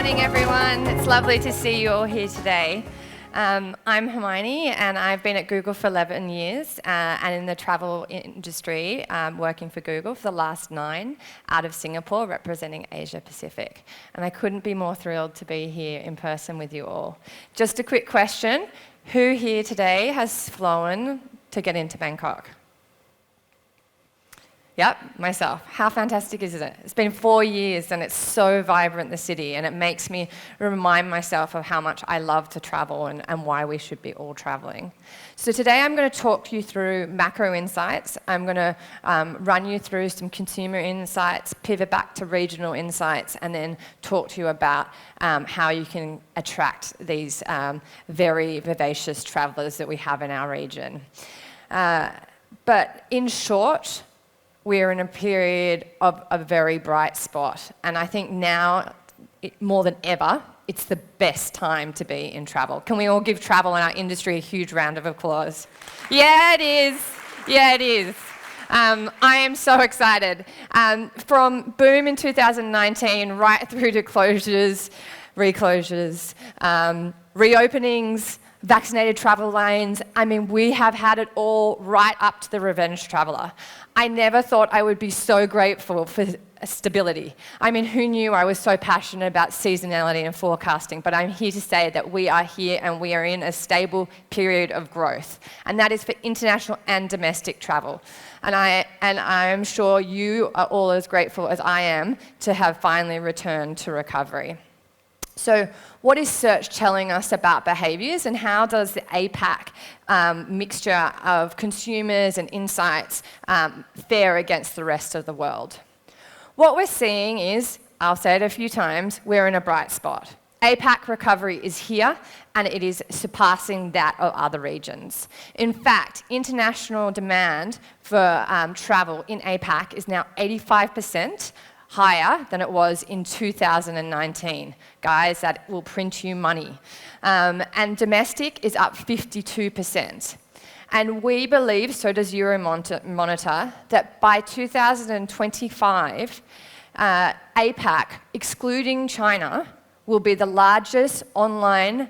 morning, everyone. It's lovely to see you all here today. I'm Hermione, and I've been at Google for 11 years, and in the travel industry, working for Google for the last 9 out of Singapore, representing Asia Pacific. And I couldn't be more thrilled to be here in person with you all. Just a quick question. Who here today has flown to get into Bangkok? Yep, myself. How fantastic is it? It's been 4 years and it's so vibrant, the city, and it makes me remind myself of how much I love to travel and why we should be all traveling. So today I'm going to talk you through macro insights. I'm going to run you through some consumer insights, pivot back to regional insights, and then talk to you about how you can attract these very vivacious travelers that we have in our region. But in short, we're in a period of a very bright spot. And I think now, more than ever, it's the best time to be in travel. Can we all give travel in our industry a huge round of applause? Yeah, it is. Yeah, it is. I am so excited. From boom in 2019 right through to closures, reclosures, reopenings, vaccinated travel lanes. I mean, we have had it all right up to the revenge traveller. I never thought I would be so grateful for stability. I mean, who knew I was so passionate about seasonality and forecasting, but I'm here to say that we are here and we are in a stable period of growth, and that is for international and domestic travel. And I am sure you are all as grateful as I am to have finally returned to recovery. So what is search telling us about behaviours, and how does the APAC mixture of consumers and insights fare against the rest of the world? What we're seeing is, I'll say it a few times, we're in a bright spot. APAC recovery is here, and it is surpassing that of other regions. In fact, international demand for travel in APAC is now 85% higher than it was in 2019. Guys, that will print you money. And domestic is up 52%. And we believe, so does Euromonitor, that by 2025, APAC, excluding China, will be the largest online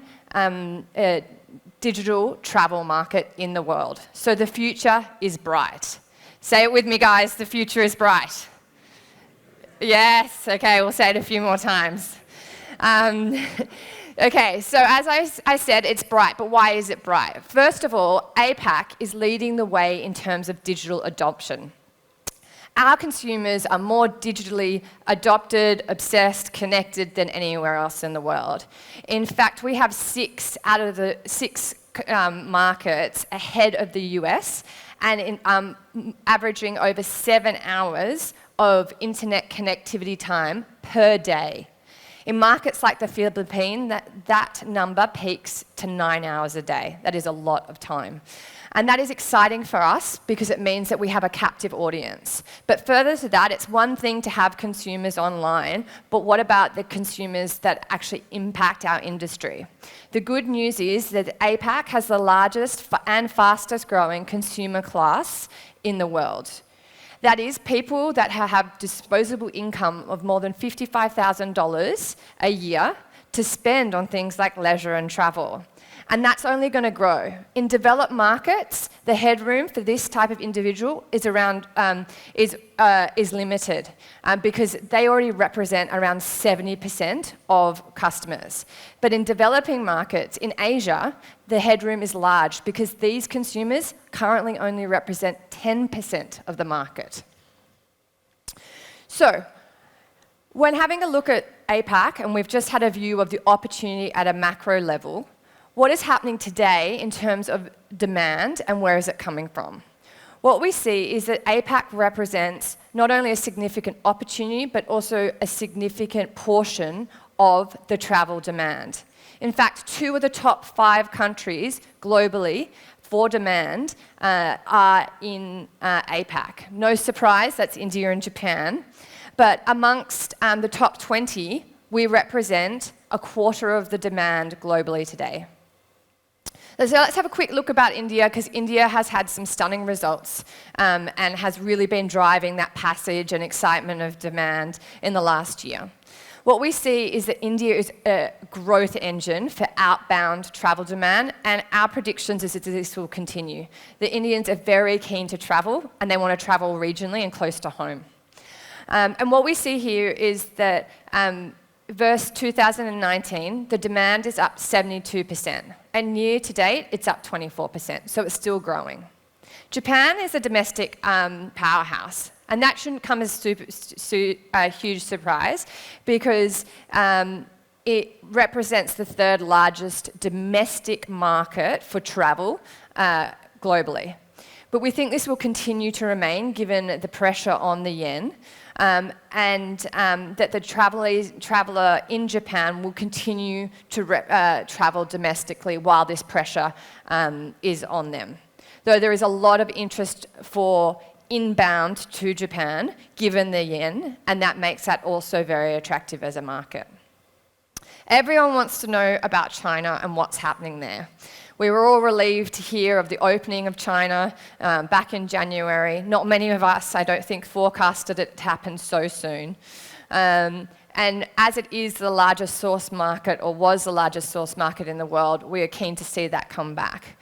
digital travel market in the world. So the future is bright. Say it with me, guys, the future is bright. Yes, okay, we'll say it a few more times. Okay, so as I said, it's bright, but why is it bright? First of all, APAC is leading the way in terms of digital adoption. Our consumers are more digitally adopted, obsessed, connected than anywhere else in the world. In fact, we have 6 out of the 6 markets ahead of the US, and averaging over 7 hours of internet connectivity time per day. In markets like the Philippines, that number peaks to 9 hours a day. That is a lot of time. And that is exciting for us because it means that we have a captive audience. But further to that, it's one thing to have consumers online, but what about the consumers that actually impact our industry? The good news is that APAC has the largest and fastest growing consumer class in the world. That is, people that have disposable income of more than $55,000 a year to spend on things like leisure and travel. And that's only going to grow. In developed markets, the headroom for this type of individual is limited because they already represent around 70% of customers. But in developing markets, in Asia, the headroom is large because these consumers currently only represent 10% of the market. So, when having a look at APAC, and we've just had a view of the opportunity at a macro level, what is happening today in terms of demand and where is it coming from? What we see is that APAC represents not only a significant opportunity, but also a significant portion of the travel demand. In fact, 2 of the top 5 countries globally for demand are in APAC. No surprise, that's India and Japan. But amongst the top 20, we represent a quarter of the demand globally today. So let's have a quick look about India, because India has had some stunning results and has really been driving that passage and excitement of demand in the last year. What we see is that India is a growth engine for outbound travel demand, and our predictions is that this will continue. The Indians are very keen to travel, and they want to travel regionally and close to home. And what we see here is that versus 2019, the demand is up 72%, and year to date, it's up 24%, so it's still growing. Japan is a domestic powerhouse, and that shouldn't come as a huge surprise because it represents the third largest domestic market for travel globally. But we think this will continue to remain given the pressure on the yen, and that the traveller in Japan will continue to travel domestically while this pressure is on them. Though there is a lot of interest for inbound to Japan, given the yen, and that makes that also very attractive as a market. Everyone wants to know about China and what's happening there. We were all relieved to hear of the opening of China back in January. Not many of us, I don't think, forecasted it to happen so soon. And as it is the largest source market, or was the largest source market in the world, we are keen to see that come back.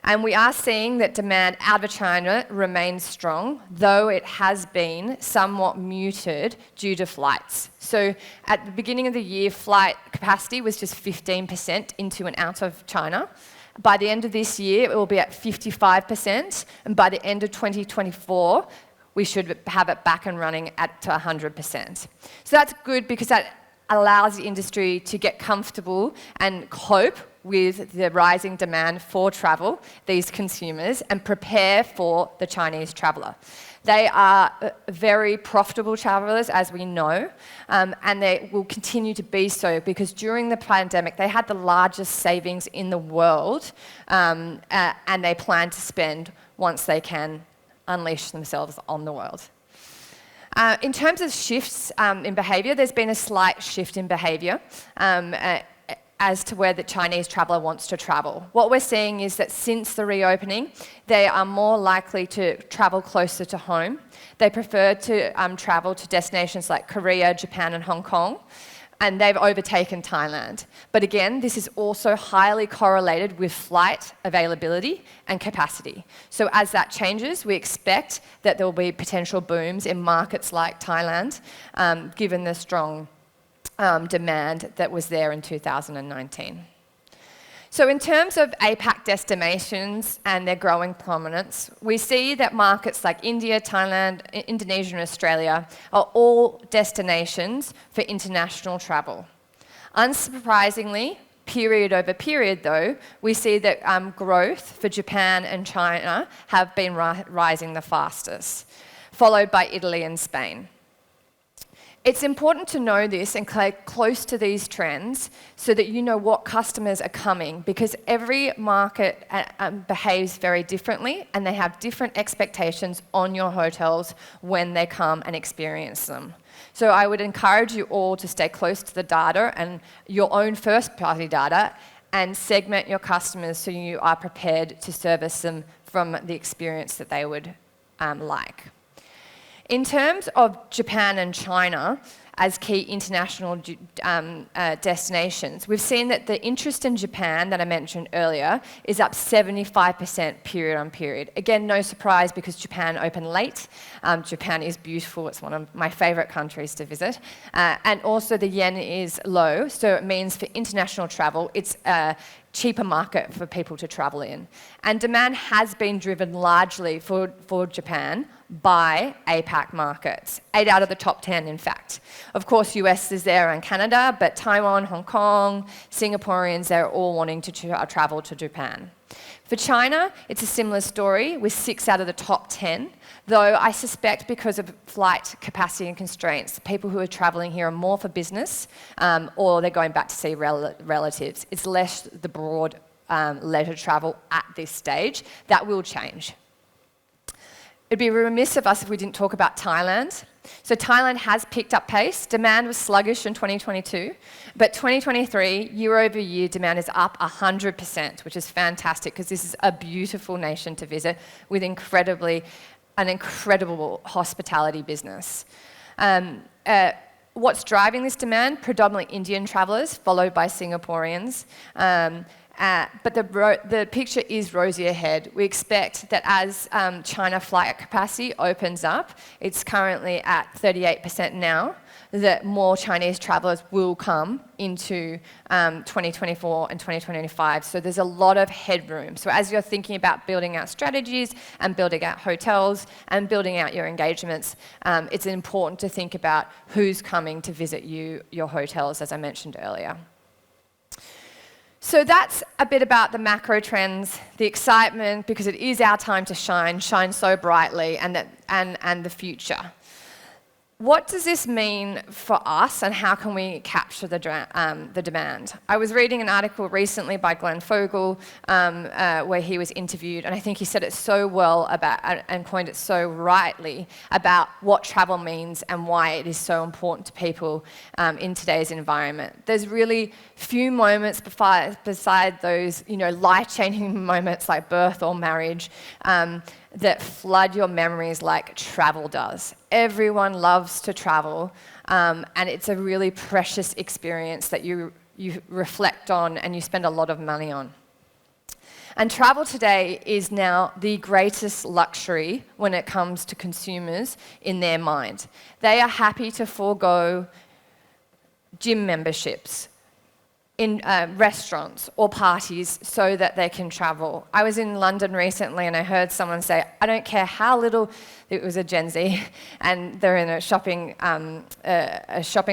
And we are seeing that demand out of China remains strong, though it has been somewhat muted due to flights. So at the beginning of the year, flight capacity was just 15% into and out of China. By the end of this year, it will be at 55%, and by the end of 2024, we should have it back and running at 100%. So that's good because that allows the industry to get comfortable and cope with the rising demand for travel, these consumers, and prepare for the Chinese traveller. They are very profitable travellers, as we know, and they will continue to be so because during the pandemic, they had the largest savings in the world, and they plan to spend once they can unleash themselves on the world. In terms of shifts in behaviour, there's been a slight shift in behaviour as to where the Chinese traveller wants to travel. What we're seeing is that since the reopening, they are more likely to travel closer to home. They prefer to travel to destinations like Korea, Japan and Hong Kong, and they've overtaken Thailand. But again, this is also highly correlated with flight availability and capacity. So as that changes, we expect that there will be potential booms in markets like Thailand, given the strong demand that was there in 2019. So in terms of APAC destinations and their growing prominence, we see that markets like India, Thailand, Indonesia and Australia are all destinations for international travel. Unsurprisingly, period over period though, we see that growth for Japan and China have been rising the fastest, followed by Italy and Spain. It's important to know this and stay close to these trends so that you know what customers are coming, because every market behaves very differently and they have different expectations on your hotels when they come and experience them. So I would encourage you all to stay close to the data and your own first-party data and segment your customers so you are prepared to service them from the experience that they would like. In terms of Japan and China as key international destinations, we've seen that the interest in Japan that I mentioned earlier is up 75% period on period. Again, no surprise because Japan opened late. Japan is beautiful. It's one of my favourite countries to visit. And also the yen is low, so it means for international travel, it's a cheaper market for people to travel in. And demand has been driven largely for Japan by APAC markets, 8 out of the top 10 in fact. Of course US is there and Canada, but Taiwan, Hong Kong, Singaporeans, they're all wanting to travel to Japan. For China, it's a similar story with 6 out of the top 10, though I suspect because of flight capacity and constraints, the people who are travelling here are more for business or they're going back to see relatives. It's less the broad leisure travel at this stage. That will change. It'd be remiss of us if we didn't talk about Thailand. So Thailand has picked up pace. Demand was sluggish in 2022, but 2023, year over year, demand is up 100%, which is fantastic because this is a beautiful nation to visit with an incredible hospitality business. what's driving this demand? Predominantly Indian travellers, followed by Singaporeans. But the picture is rosy ahead. We expect that as China flight capacity opens up, it's currently at 38% now, that more Chinese travellers will come into 2024 and 2025. So there's a lot of headroom. So as you're thinking about building out strategies and building out hotels and building out your engagements, it's important to think about who's coming to visit your hotels, as I mentioned earlier. So that's a bit about the macro trends, the excitement, because it is our time to shine so brightly, and the future. What does this mean for us, and how can we capture the demand? I was reading an article recently by Glenn Fogel where he was interviewed, and I think he said it so well about, and coined it so rightly, about what travel means and why it is so important to people in today's environment. There's really few moments beside those, life-changing moments like birth or marriage that flood your memories like travel does. Everyone loves to travel, and it's a really precious experience that you reflect on and you spend a lot of money on. And travel today is now the greatest luxury when it comes to consumers in their mind. They are happy to forego gym memberships, in restaurants or parties so that they can travel. I was in London recently and I heard someone say, I don't care how little, it was a Gen Z, and they're in a shopping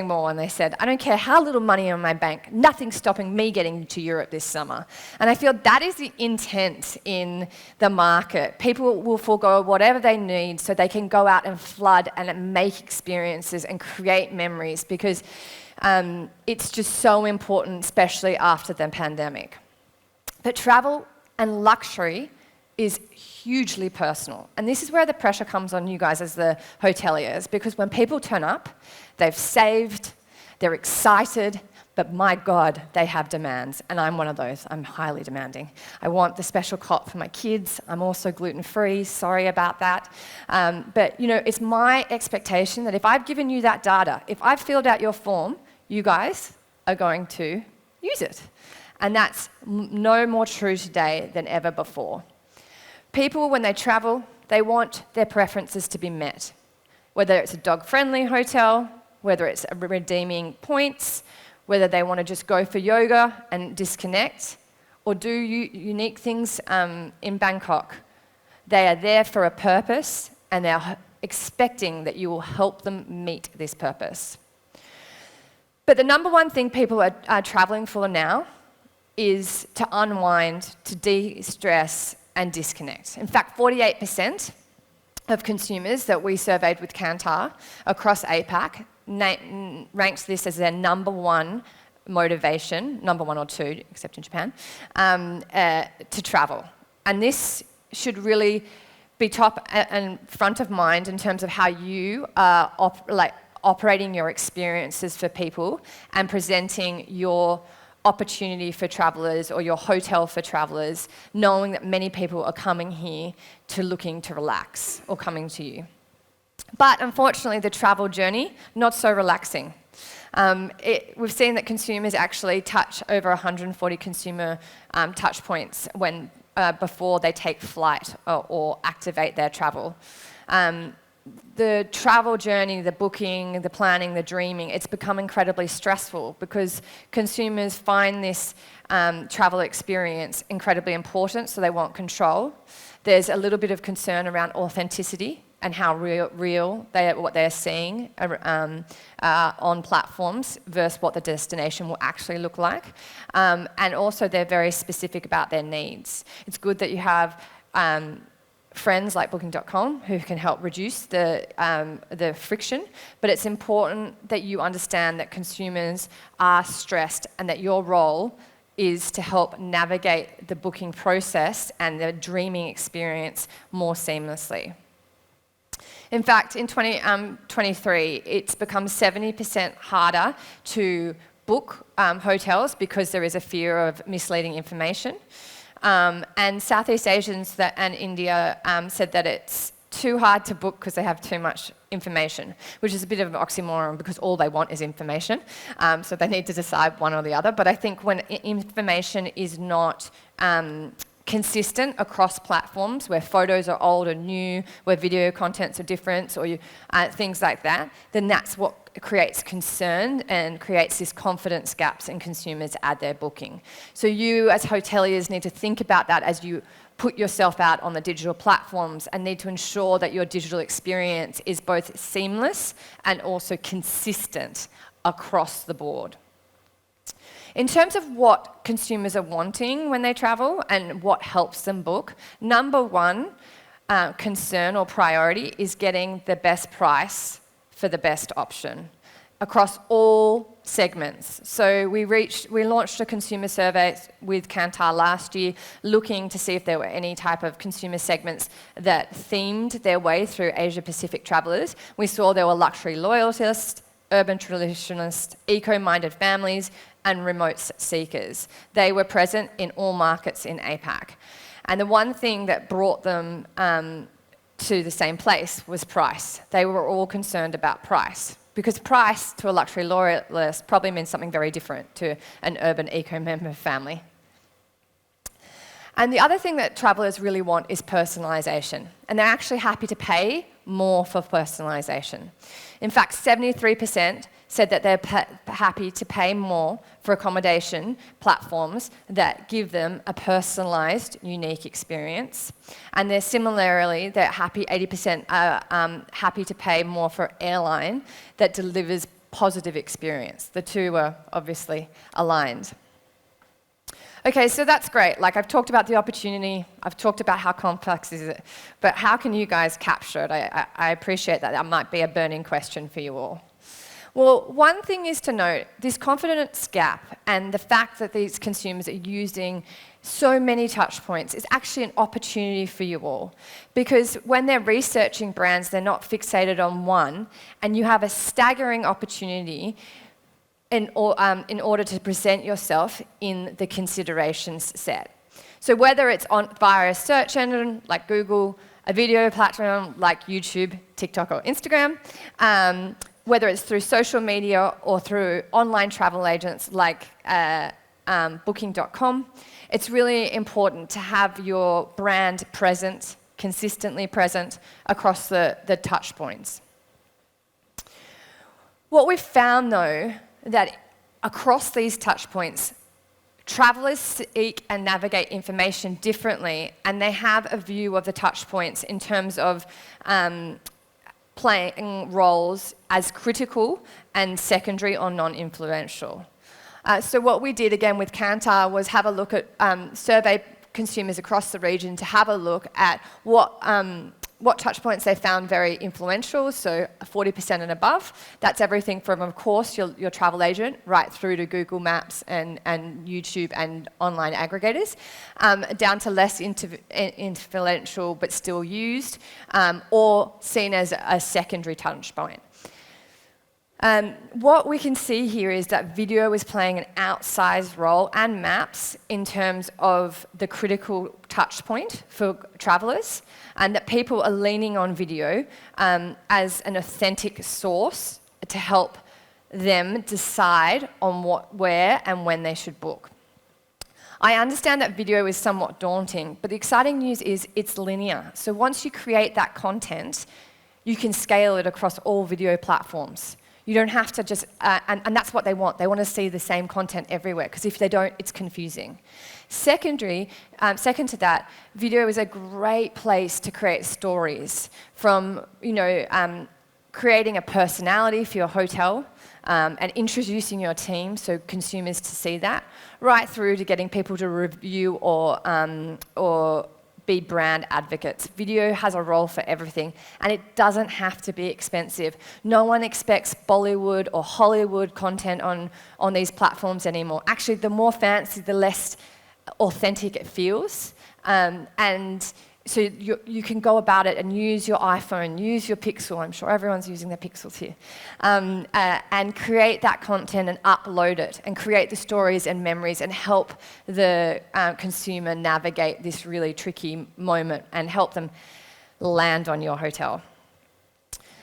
mall, and they said, I don't care how little money in my bank, nothing's stopping me getting to Europe this summer. And I feel that is the intent in the market. People will forego whatever they need so they can go out and flood and make experiences and create memories, because it's just so important, especially after the pandemic. But travel and luxury is hugely personal. And this is where the pressure comes on you guys as the hoteliers, because when people turn up, they've saved, they're excited, but my God, they have demands. And I'm one of those. I'm highly demanding. I want the special cot for my kids. I'm also gluten-free. Sorry about that. But it's my expectation that if I've given you that data, if I've filled out your form, you guys are going to use it. And that's no more true today than ever before. People, when they travel, they want their preferences to be met. Whether it's a dog-friendly hotel, whether it's redeeming points, whether they want to just go for yoga and disconnect, or do unique things in Bangkok. They are there for a purpose, and they're expecting that you will help them meet this purpose. But the number one thing people are traveling for now is to unwind, to de-stress and disconnect. In fact, 48% of consumers that we surveyed with Kantar across APAC ranked this as their number one motivation, number one or two, except in Japan, to travel. And this should really be top and front of mind in terms of how you are operating your experiences for people and presenting your opportunity for travellers or your hotel for travellers, knowing that many people are coming here looking to relax or coming to you. But unfortunately, the travel journey, not so relaxing. We've seen that consumers actually touch over 140 consumer touch points before they take flight or activate their travel. The travel journey, the booking, the planning, the dreaming, it's become incredibly stressful because consumers find this travel experience incredibly important, so they want control. There's a little bit of concern around authenticity and how real what they're seeing on platforms versus what the destination will actually look like. And also they're very specific about their needs. It's good that you have friends like Booking.com who can help reduce the friction, but it's important that you understand that consumers are stressed and that your role is to help navigate the booking process and the dreaming experience more seamlessly. In fact, in 2023, it's become 70% harder to book hotels because there is a fear of misleading information. And Southeast Asians and India said that it's too hard to book because they have too much information, which is a bit of an oxymoron because all they want is information. So they need to decide one or the other. But I think when information is not consistent across platforms, where photos are old or new, where video contents are different, or things like that, then that's what creates concern and creates this confidence gaps in consumers at their booking. So you as hoteliers need to think about that as you put yourself out on the digital platforms, and need to ensure that your digital experience is both seamless and also consistent across the board. In terms of what consumers are wanting when they travel and what helps them book, number one concern or priority is getting the best price for the best option across all segments. So we launched a consumer survey with Kantar last year, looking to see if there were any type of consumer segments that themed their way through Asia Pacific travellers. We saw there were luxury loyalists, urban traditionalists, eco-minded families, and remote seekers. They were present in all markets in APAC. And the one thing that brought them to the same place was price. They were all concerned about price, because price to a luxury loyalist probably means something very different to an urban eco-member family. And the other thing that travellers really want is personalisation, and they're actually happy to pay more for personalisation. In fact, 73% said that they're happy to pay more for accommodation platforms that give them a personalised, unique experience. And they're 80% are happy to pay more for airline that delivers positive experience. The two are obviously aligned. Okay, so that's great. Like, I've talked about the opportunity, I've talked about how complex is it, but how can you guys capture it? I appreciate that might be a burning question for you all. Well, one thing is to note, this confidence gap and the fact that these consumers are using so many touch points is actually an opportunity for you all. Because when they're researching brands, they're not fixated on one, and you have a staggering opportunity in order to present yourself in the considerations set. So whether it's via a search engine like Google, a video platform like YouTube, TikTok or Instagram, whether it's through social media or through online travel agents like Booking.com, it's really important to have your brand present, consistently present across the touch points. What we've found though, that across these touch points, travellers seek and navigate information differently, and they have a view of the touch points in terms of playing roles as critical and secondary or non-influential. So what we did again with Kantar was have a look at survey consumers across the region to have a look at what touch points they found very influential, so 40% and above. That's everything from, of course, your travel agent, right through to Google Maps and YouTube and online aggregators, down to less influential but still used, or seen as a secondary touch point. What we can see here is that video is playing an outsized role, and maps, in terms of the critical touch point for travellers, and that people are leaning on video as an authentic source to help them decide on what, where and when they should book. I understand that video is somewhat daunting, but the exciting news is it's linear. So once you create that content, you can scale it across all video platforms. You don't have to just, and that's what they want. They want to see the same content everywhere, because if they don't, it's confusing. Second to that, video is a great place to create stories, from creating a personality for your hotel and introducing your team so consumers to see that, right through to getting people to review or be brand advocates. Video has a role for everything, and it doesn't have to be expensive. No one expects Bollywood or Hollywood content on these platforms anymore. Actually, the more fancy, the less authentic it feels. And so you can go about it and use your iPhone, use your Pixel. I'm sure everyone's using their Pixels here. And create that content and upload it and create the stories and memories and help the consumer navigate this really tricky moment and help them land on your hotel.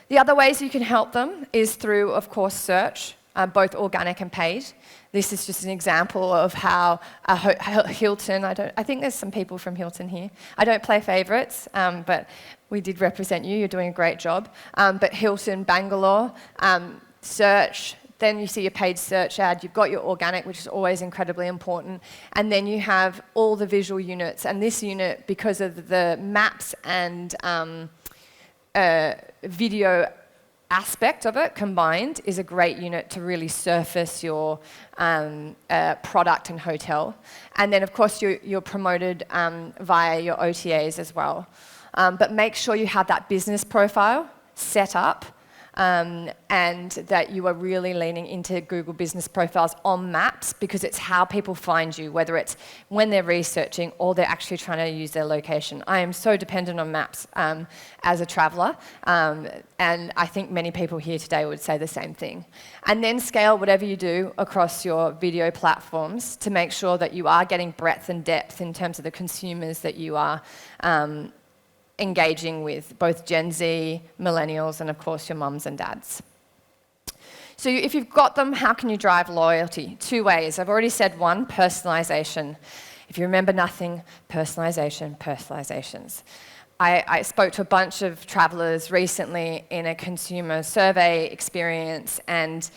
The other ways you can help them is through, of course, search, both organic and paid. This is just an example of how Hilton, I think there's some people from Hilton here. I don't play favourites, but we did represent you. You're doing a great job. But Hilton, Bangalore, search, then you see your paid search ad. You've got your organic, which is always incredibly important. And then you have all the visual units. And this unit, because of the maps and video aspect of it combined, is a great unit to really surface your product and hotel. And then, of course, you're promoted via your OTAs as well. But make sure you have that business profile set up, and that you are really leaning into Google business profiles on maps, because it's how people find you, whether it's when they're researching or they're actually trying to use their location. I am so dependent on maps as a traveller, and I think many people here today would say the same thing. And then scale whatever you do across your video platforms to make sure that you are getting breadth and depth in terms of the consumers that you are engaging with, both Gen Z, millennials, and of course your mums and dads. So if you've got them, how can you drive loyalty? 2 ways. I've already said one, personalization. If you remember nothing, personalization, personalizations. I spoke to a bunch of travelers recently in a consumer survey experience, and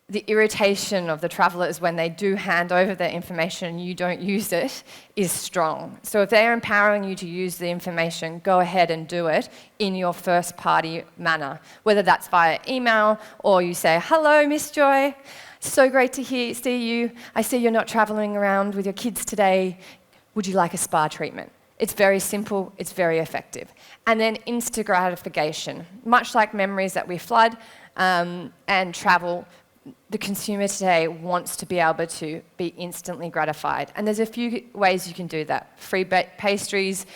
the irritation of the travelers when they do hand over their information and you don't use it is strong. So if they're empowering you to use the information, go ahead and do it in your first-party manner, whether that's via email or you say, "Hello, Miss Joy, so great to see you. I see you're not traveling around with your kids today. Would you like a spa treatment?" It's very simple, it's very effective. And then instant gratification. Much like memories that we flood and travel, the consumer today wants to be able to be instantly gratified. And there's a few ways you can do that. Free pastries,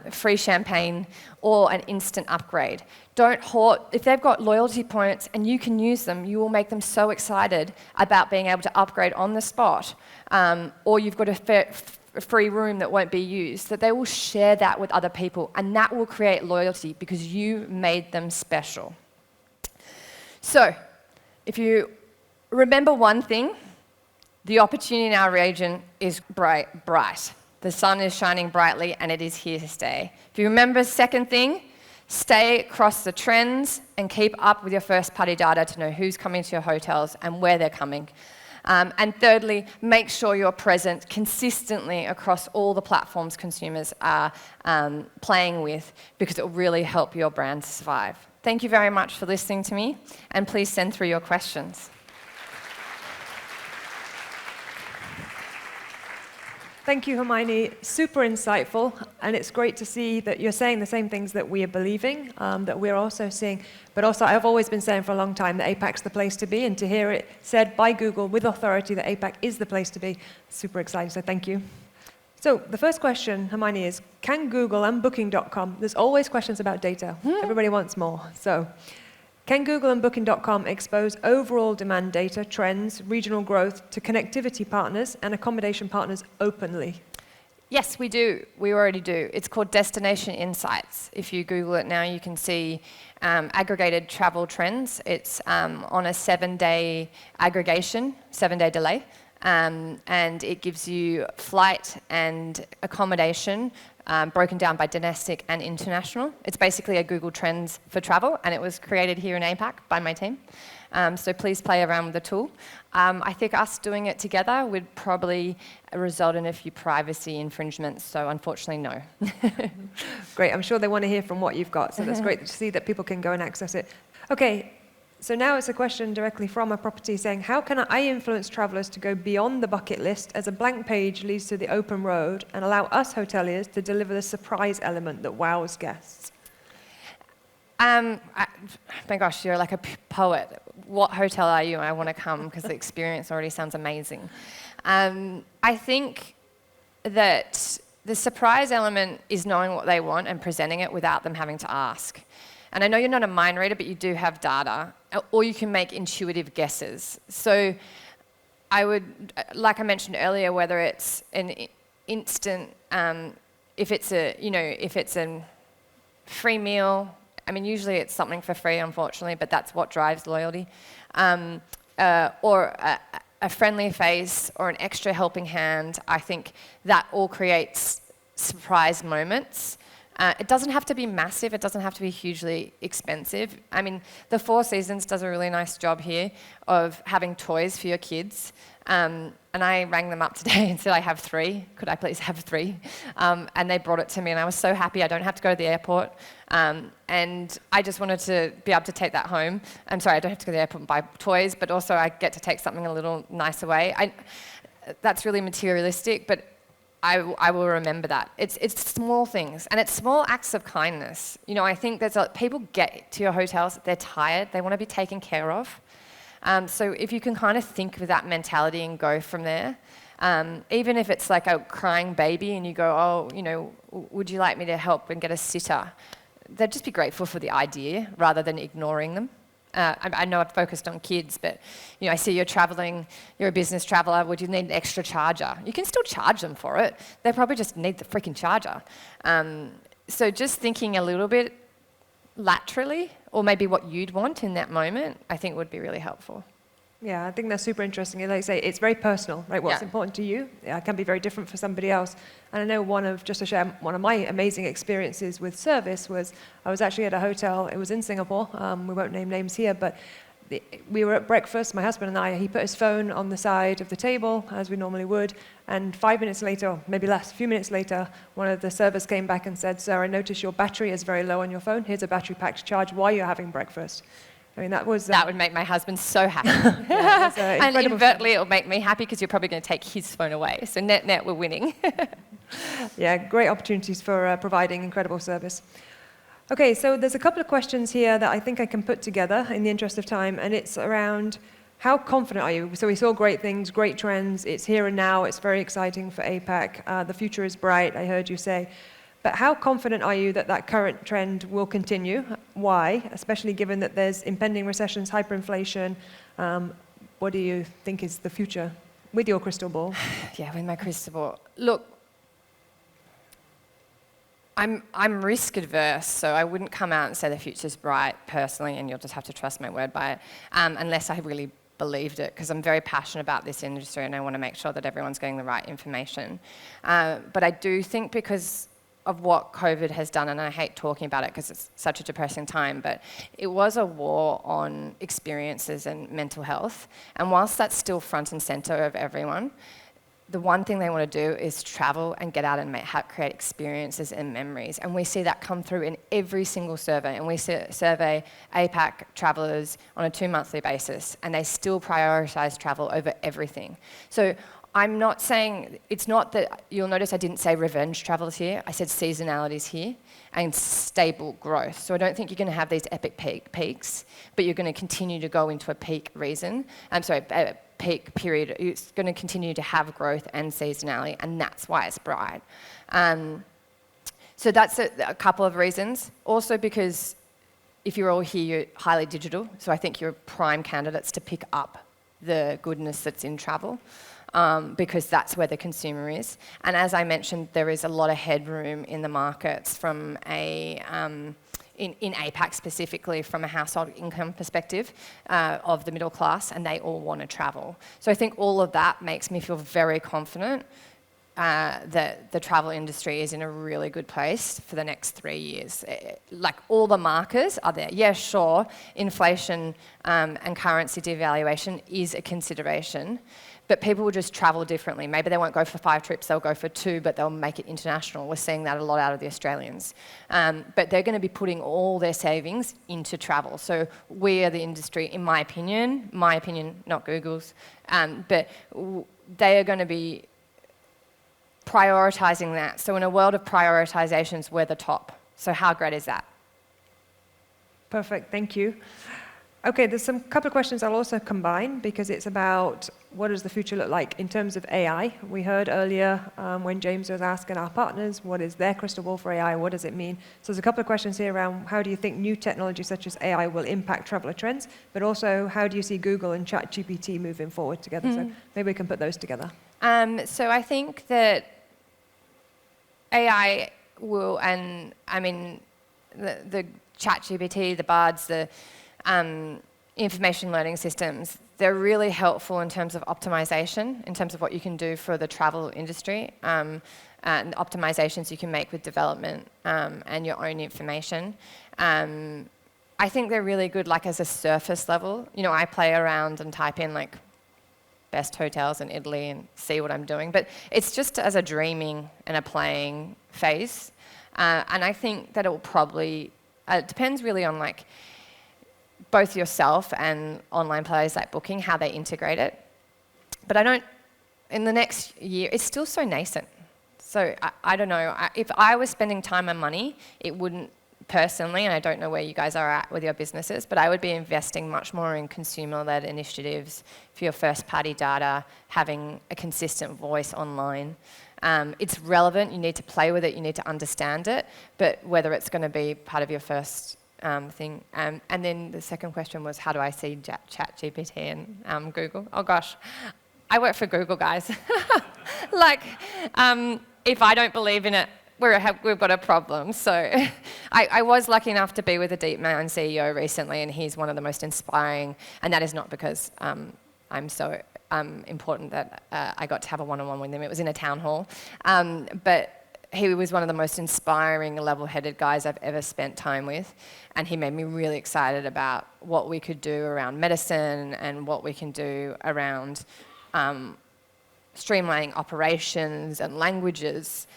free champagne, or an instant upgrade. Don't hoard. If they've got loyalty points and you can use them, you will make them so excited about being able to upgrade on the spot, or you've got a free room that won't be used, that they will share that with other people, and that will create loyalty because you made them special. So, if you remember one thing, the opportunity in our region is bright. The sun is shining brightly and it is here to stay. If you remember second thing, stay across the trends and keep up with your first-party data to know who's coming to your hotels and where they're coming. And thirdly, make sure you're present consistently across all the platforms consumers are playing with, because it will really help your brand survive. Thank you very much for listening to me, and please send through your questions. Thank you, Hermione. Super insightful, and it's great to see that you're saying the same things that we are believing, that we're also seeing. But also, I've always been saying for a long time that APAC's the place to be, and to hear it said by Google with authority that APAC is the place to be, super exciting, so thank you. So the first question, Hermione, is, can Google and Booking.com, there's always questions about data. Everybody wants more. So can Google and Booking.com expose overall demand data, trends, regional growth to connectivity partners and accommodation partners openly? Yes, we do. We already do. It's called Destination Insights. If you Google it now, you can see aggregated travel trends. It's on a 7-day aggregation, 7-day delay. And it gives you flight and accommodation broken down by domestic and international. It's basically a Google Trends for travel, and it was created here in APAC by my team. So please play around with the tool. I think us doing it together would probably result in a few privacy infringements, so unfortunately, no. Great, I'm sure they want to hear from what you've got, so that's great to see that people can go and access it. Okay. So now it's a question directly from a property saying, how can I influence travellers to go beyond the bucket list as a blank page leads to the open road and allow us hoteliers to deliver the surprise element that wows guests? My gosh, you're like a poet. What hotel are you? I want to come because the experience already sounds amazing. I think that the surprise element is knowing what they want and presenting it without them having to ask. And I know you're not a mind reader, but you do have data, or you can make intuitive guesses. So I would, like I mentioned earlier, whether it's an instant, if it's an free meal. I mean, usually it's something for free, unfortunately, but that's what drives loyalty. Or a friendly face or an extra helping hand. I think that all creates surprise moments. It doesn't have to be massive. It doesn't have to be hugely expensive. I mean, the Four Seasons does a really nice job here of having toys for your kids. And I rang them up today and said, I have 3. Could I please have 3? And they brought it to me, and I was so happy. I don't have to go to the airport. And I just wanted to be able to take that home. I'm sorry, I don't have to go to the airport and buy toys, but also I get to take something a little nicer away. That's really materialistic, but I will remember that. It's small things, and it's small acts of kindness. You know, I think people get to your hotels, they're tired, they want to be taken care of. So if you can kind of think with that mentality and go from there, even if it's like a crying baby and you go, oh, you know, would you like me to help and get a sitter? They'd just be grateful for the idea rather than ignoring them. I know I've focused on kids, but you know, I see you're traveling, you're a business traveler, would you need an extra charger? You can still charge them for it. They probably just need the freaking charger. So just thinking a little bit laterally, or maybe what you'd want in that moment, I think would be really helpful. Yeah, I think that's super interesting. Like I say, it's very personal, right? What's important to you can be very different for somebody else. And I know just to share one of my amazing experiences with service was, I was actually at a hotel, it was in Singapore, we won't name names here, but we were at breakfast, my husband and I, he put his phone on the side of the table, as we normally would, and 5 minutes later, or maybe less, a few minutes later, one of the servers came back and said, sir, I noticed your battery is very low on your phone, here's a battery pack to charge while you're having breakfast. I mean, that would make my husband so happy. And inadvertently, it will make me happy because you're probably going to take his phone away. So net, we're winning. Yeah, great opportunities for providing incredible service. Okay, so there's a couple of questions here that I think I can put together in the interest of time, and it's around how confident are you? So we saw great things, great trends. It's here and now. It's very exciting for APAC. The future is bright, I heard you say. But how confident are you that that current trend will continue? Why? Especially given that there's impending recessions, hyperinflation. What do you think is the future with your crystal ball? Yeah, with my crystal ball. Look, I'm risk adverse, so I wouldn't come out and say the future's bright personally, and you'll just have to trust my word by it, unless I really believed it, because I'm very passionate about this industry and I want to make sure that everyone's getting the right information. But I do think because of what COVID has done, and I hate talking about it because it's such a depressing time, but it was a war on experiences and mental health. And whilst that's still front and centre of everyone, the one thing they want to do is travel and get out and create experiences and memories. And we see that come through in every single survey. And we survey APAC travellers on a 2-monthly basis, and they still prioritise travel over everything. So I'm not saying, it's not that, you'll notice I didn't say revenge travels here, I said seasonalities here and stable growth. So I don't think you're going to have these epic peaks, but you're going to continue to go into a peak peak period. It's going to continue to have growth and seasonality, and that's why it's bright. So that's a couple of reasons. Also because if you're all here, you're highly digital, so I think you're prime candidates to pick up the goodness that's in travel. Because that's where the consumer is. And as I mentioned, there is a lot of headroom in the markets from in APAC specifically, from a household income perspective of the middle class, and they all want to travel. So I think all of that makes me feel very confident that the travel industry is in a really good place for the next 3 years. Like, all the markers are there. Yeah, sure, inflation and currency devaluation is a consideration, but people will just travel differently. Maybe they won't go for 5 trips, they'll go for 2, but they'll make it international. We're seeing that a lot out of the Australians. But they're going to be putting all their savings into travel. So we are the industry, in my opinion, not Google's, but they are going to be prioritising that. So in a world of prioritisations, we're the top. So how great is that? Perfect, thank you. Okay, there's some couple of questions I'll also combine, because it's about what does the future look like in terms of AI. We heard earlier when James was asking our partners what is their crystal ball for AI, what does it mean? So there's a couple of questions here around how do you think new technology such as AI will impact traveller trends, but also how do you see Google and ChatGPT moving forward together? So maybe we can put those together. So I think that AI will, and I mean, the ChatGPT, the Bards, the information learning systems, they're really helpful in terms of optimization, in terms of what you can do for the travel industry, and optimizations you can make with development and your own information. I think they're really good like as a surface level. You know, I play around and type in like best hotels in Italy and see what I'm doing, but it's just as a dreaming and a playing phase. And I think that it will probably, it depends really on like both yourself and online players like Booking, how they integrate it. But I don't, in the next year, it's still so nascent. So I don't know, if I was spending time and money, it wouldn't personally, and I don't know where you guys are at with your businesses, but I would be investing much more in consumer-led initiatives for your first-party data, having a consistent voice online. It's relevant, you need to play with it, you need to understand it, but whether it's going to be part of your first thing. And then the second question was, how do I see ChatGPT and Google? Oh gosh, I work for Google, guys. Like, if I don't believe in it, we've got a problem. So I was lucky enough to be with a DeepMind CEO recently, and he's one of the most inspiring, and that is not because I'm so important that I got to have a one-on-one with him. It was in a town hall. But he was one of the most inspiring, level-headed guys I've ever spent time with, and he made me really excited about what we could do around medicine and what we can do around streamlining operations and languages.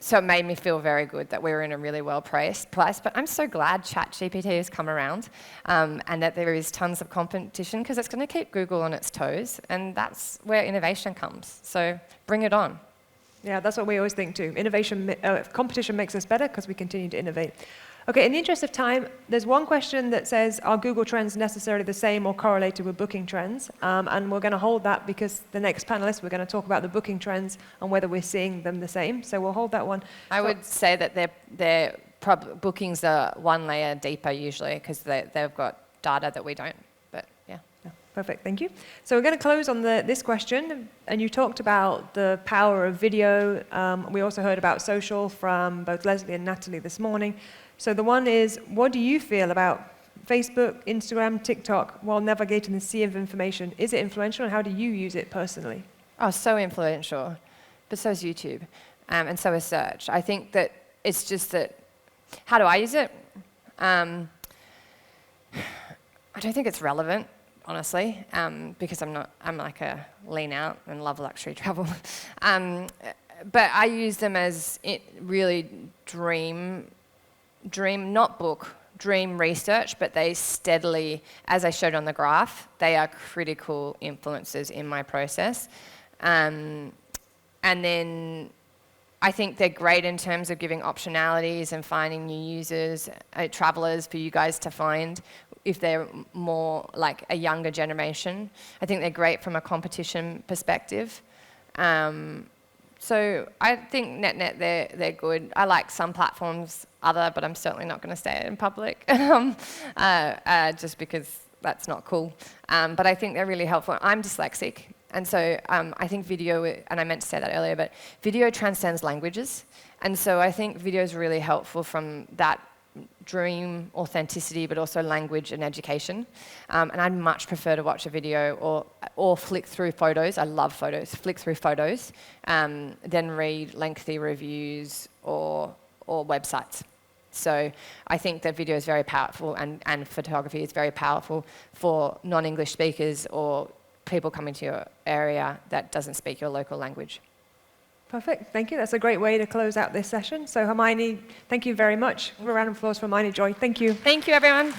So it made me feel very good that we were in a really well-placed place. But I'm so glad ChatGPT has come around and that there is tons of competition, because it's going to keep Google on its toes, and that's where innovation comes. So bring it on. Yeah, that's what we always think too. Competition makes us better because we continue to innovate. Okay, in the interest of time, there's one question that says, are Google Trends necessarily the same or correlated with Booking Trends? And we're going to hold that because the next panelist, we're going to talk about the Booking Trends and whether we're seeing them the same. So we'll hold that one. I would say that their bookings are one layer deeper usually, because they've got data that we don't. But yeah. Perfect, thank you. So we're going to close on this question, and you talked about the power of video. We also heard about social from both Leslie and Natalie this morning. So the one is, what do you feel about Facebook, Instagram, TikTok while navigating the sea of information? Is it influential, and how do you use it personally? Oh, so influential. But so is YouTube, and so is search. I think that it's just that, how do I use it? I don't think it's relevant, honestly, because I'm like a lean out and love luxury travel. But I use them as really dream, not book, dream research, but they steadily, as I showed on the graph, they are critical influences in my process. And then I think they're great in terms of giving optionalities and finding new users, travelers for you guys to find if they're more like a younger generation. I think they're great from a competition perspective. So I think net they're good. I like some platforms but I'm certainly not going to say it in public just because that's not cool. But I think they're really helpful. I'm dyslexic, and so I think video, and I meant to say that earlier, but video transcends languages. And so I think video is really helpful from that dream authenticity, but also language and education. And I'd much prefer to watch a video or flick through photos. I love photos. Flick through photos, then read lengthy reviews or websites. So I think that video is very powerful, and photography is very powerful for non-English speakers or people coming to your area that doesn't speak your local language. Perfect, thank you. That's a great way to close out this session. So Hermione, thank you very much. A round of applause for Hermione Joy. Thank you. Thank you, everyone.